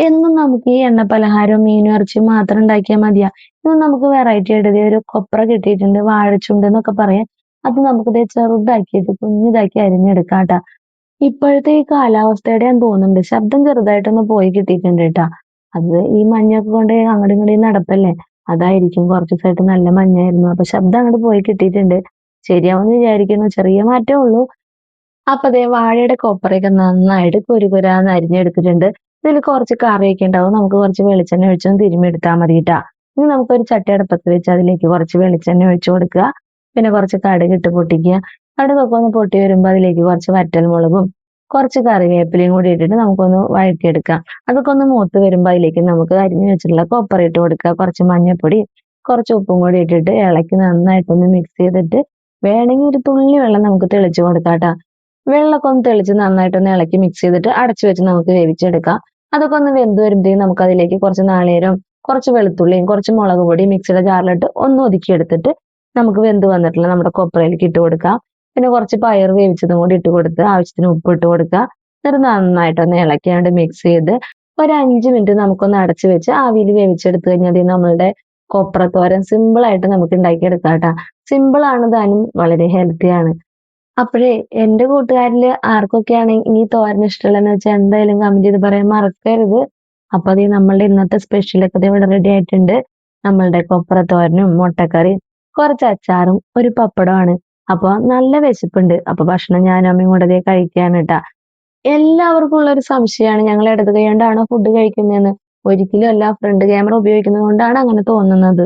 എന്നും നമുക്ക് ഈ എണ്ണ പലഹാരവും മീനും ഇറച്ചിയും മാത്രം ഉണ്ടാക്കിയാൽ മതിയാ? ഇന്ന് നമുക്ക് വെറൈറ്റി ആയിട്ട് ദേ ഒരു കൊപ്ര കിട്ടിയിട്ടുണ്ട്, വാഴച്ചുണ്ട് എന്നൊക്കെ പറയാം. അത് നമുക്ക് ദേ ചെറുതാക്കിയിട്ട് കുഞ്ഞിതാക്കി അരിഞ്ഞെടുക്കാം ട്ടാ. ഇപ്പോഴത്തെ ഈ കാലാവസ്ഥയുടെയാന്ന് തോന്നുന്നുണ്ട്. ശബ്ദം ചെറുതായിട്ടൊന്ന് പോയി കിട്ടിയിട്ടുണ്ട് ട്ടാ. അത് ഈ മഞ്ഞൊക്കെ കൊണ്ട് അങ്ങടും ഇങ്ങടും നടപ്പല്ലേ. അതായിരിക്കും. കുറച്ച് ദിവസായിട്ട് നല്ല മഞ്ഞായിരുന്നു. അപ്പൊ ശബ്ദം അങ്ങട് പോയി കിട്ടിയിട്ടുണ്ട്. ശരിയാവുമെന്ന് വിചാരിക്കുന്നു. ചെറിയ മാറ്റേ ഉള്ളൂ. അപ്പൊ ദേ വാഴയുടെ കൊപ്രയൊക്കെ നന്നായിട്ട് കുരുകുരാന്ന് അരിഞ്ഞെടുത്തിട്ടുണ്ട്. ഇതില് കുറച്ച് കറിയൊക്കെ ഉണ്ടാവും. നമുക്ക് കുറച്ച് വെളിച്ചെണ്ണ ഒഴിച്ചൊന്ന് തിരുമ്മിയെടുത്താ മതിട്ടാ. ഇനി നമുക്കൊരു ചട്ടി അടുപ്പത്ത് വെച്ച് അതിലേക്ക് കുറച്ച് വെളിച്ചെണ്ണ ഒഴിച്ചു കൊടുക്കുക. പിന്നെ കുറച്ച് കടുകിട്ട് പൊട്ടിക്കുക. കടുകൊക്കെ ഒന്ന് പൊട്ടി വരുമ്പോ അതിലേക്ക് കുറച്ച് വറ്റൽമുളകും കുറച്ച് കറിവേപ്പിലയും കൂടി ഇട്ടിട്ട് നമുക്കൊന്ന് വഴറ്റിയെടുക്കാം. അതൊക്കെ ഒന്ന് മൂത്ത് വരുമ്പോ അതിലേക്ക് നമുക്ക് അരിഞ്ഞു വെച്ചിട്ടുള്ള കൊപ്ര ഇട്ട് കൊടുക്കുക. കുറച്ച് മഞ്ഞൾപ്പൊടി കുറച്ച് ഉപ്പും കൂടി ഇട്ടിട്ട് ഇളക്കി നന്നായിട്ടൊന്ന് മിക്സ് ചെയ്തിട്ട് വേണമെങ്കിൽ ഒരു തുള്ളി വെള്ളം നമുക്ക് തെളിച്ച് കൊടുക്കാം ട്ടാ. വെള്ളമൊക്കെ ഒന്ന് തെളിച്ച് നന്നായിട്ടൊന്ന് ഇളക്കി മിക്സ് ചെയ്തിട്ട് അടച്ചു വെച്ച് നമുക്ക് വേവിച്ചെടുക്കാം. അതൊക്കെ ഒന്ന് വെന്ത് വരുമ്പോഴത്തേക്കും നമുക്ക് അതിലേക്ക് കുറച്ച് നാളികേരം കുറച്ച് വെളുത്തുള്ളിയും കുറച്ച് മുളക് പൊടി മിക്സിയുടെ ജാറിലിട്ട് ഒന്ന് ഒതുക്കിയെടുത്തിട്ട് നമുക്ക് വെന്ത് വന്നിട്ടുള്ള നമ്മുടെ കൊപ്രയിലേക്ക് ഇട്ട് കൊടുക്കാം. പിന്നെ കുറച്ച് പയർ വേവിച്ചതും കൂടി ഇട്ട് കൊടുത്ത് ആവശ്യത്തിന് ഉപ്പ് ഇട്ട് കൊടുക്കുക. എന്നിട്ട് നന്നായിട്ടൊന്ന് ഇളക്കിയാണ്ട് മിക്സ് ചെയ്ത് ഒരു 5 മിനിറ്റ് നമുക്കൊന്ന് അടച്ചു വെച്ച് ആവിയിൽ വേവിച്ചെടുത്ത് കഴിഞ്ഞാൽ നമ്മളുടെ കൊപ്രത്തോരൻ സിമ്പിൾ ആയിട്ട് നമുക്ക് ഉണ്ടാക്കിയെടുക്കാം ട്ടാ. സിമ്പിൾ ആണ് താനും വളരെ ഹെൽത്തി ആണ്. അപ്പഴേ എന്റെ കൂട്ടുകാരില് ആർക്കൊക്കെയാണ് ഈ തോരൻ ഇഷ്ടമുള്ളതെന്ന് വെച്ചാൽ എന്തായാലും കമന്റ് ചെയ്ത് പറയാൻ മറക്കരുത്. അപ്പൊ അത് നമ്മളുടെ ഇന്നത്തെ സ്പെഷ്യലൊക്കെ ദേ ഇവിടെ റെഡി ആയിട്ടുണ്ട്. നമ്മളുടെ കൊപ്ര തോരനും മുട്ടക്കറിയും കുറച്ച് അച്ചാറും ഒരു പപ്പടമാണ്. അപ്പൊ നല്ല വിശപ്പുണ്ട്. അപ്പൊ ഭക്ഷണം ഞാനും അമ്മയും കൂടെ ദേ കഴിക്കാണ് ട്ടാ. എല്ലാവർക്കും ഉള്ള ഒരു സംശയമാണ് ഞങ്ങൾ ഇടത് കൈ കൊണ്ടാണോ ഫുഡ് കഴിക്കുന്നതെന്ന്. ഒരിക്കലും അല്ല, ഫ്രണ്ട് ക്യാമറ ഉപയോഗിക്കുന്നത് കൊണ്ടാണ് അങ്ങനെ തോന്നുന്നത്.